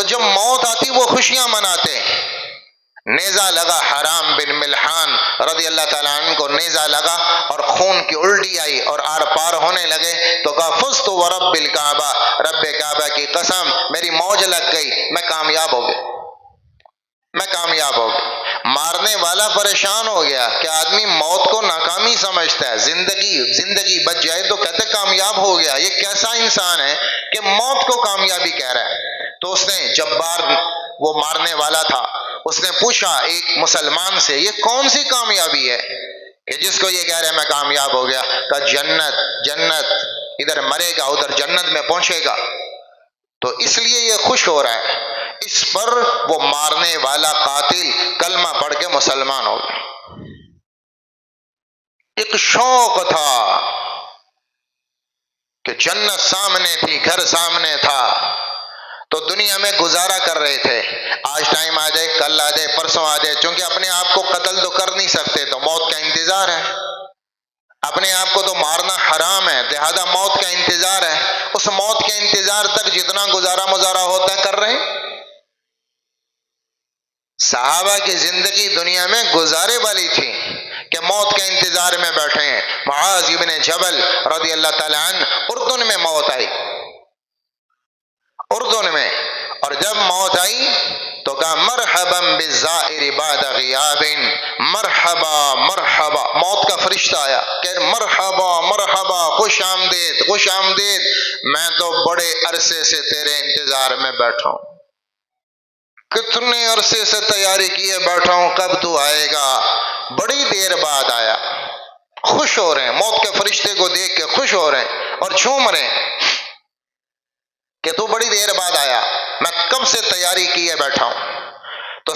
جب موت آتی وہ خوشیاں مناتے. نیزہ لگا حرام بن ملحان رضی اللہ تعالیٰ عنہ کو، نیزہ لگا اور خون کی الٹی آئی اور آر پار ہونے لگے تو کہا فزت ورب الکعبہ، رب کعبہ کی قسم میری موج لگ گئی، میں کامیاب ہو گیا، میں کامیاب ہو گیا. مارنے والا پریشان ہو گیا کہ آدمی موت کو ناکامی سمجھتا ہے، زندگی بچ جائے تو کہتے کامیاب ہو گیا. یہ کیسا انسان ہے کہ موت کو کامیابی کہہ رہا ہے؟ تو اس نے جبار وہ مارنے والا تھا، اس نے پوچھا ایک مسلمان سے یہ کون سی کامیابی ہے کہ جس کو یہ کہہ رہے ہیں میں کامیاب ہو گیا؟ کہ جنت، ادھر مرے گا ادھر جنت میں پہنچے گا. تو اس لیے یہ خوش ہو رہا ہے. اس پر وہ مارنے والا قاتل کلمہ پڑھ کے مسلمان ہو گیا. ایک شوق تھا کہ جنت سامنے تھی، گھر سامنے تھا، تو دنیا میں گزارا کر رہے تھے. آج ٹائم آ جائے، کل آ جائے، پرسوں آ جائے، چونکہ اپنے آپ کو قتل تو کر نہیں سکتے تو موت کا انتظار ہے. اپنے آپ کو تو مارنا حرام ہے، لہذا موت کا انتظار ہے. اس موت کے انتظار تک جتنا گزارا مزارا ہوتا ہے کر رہے ہیں. صحابہ کی زندگی دنیا میں گزارے والی تھی کہ موت کے انتظار میں بیٹھے ہیں. معاذ ابن جبل رضی اللہ تعالیٰ عنہ اردن میں موت آئی، اردن میں، اور جب موت آئی تو کہا مرحبا بالزائر بعد غیاب، مرحبا مرحبا. موت کا فرشتہ آیا کہ مرحبا مرحبا، خوش آمدید خوش آمدید، میں تو بڑے عرصے سے تیرے انتظار میں بیٹھا ہوں، کتنے عرصے سے تیاری کیے بیٹھا ہوں، کب تو آئے گا؟ بڑی دیر بعد آیا. خوش ہو رہے ہیں، موت کے فرشتے کو دیکھ کے خوش ہو رہے ہیں اور جھوم رہے ہیں کہ تو بڑی دیر بعد آیا، میں کب سے تیاری کیے بیٹھا ہوں. تو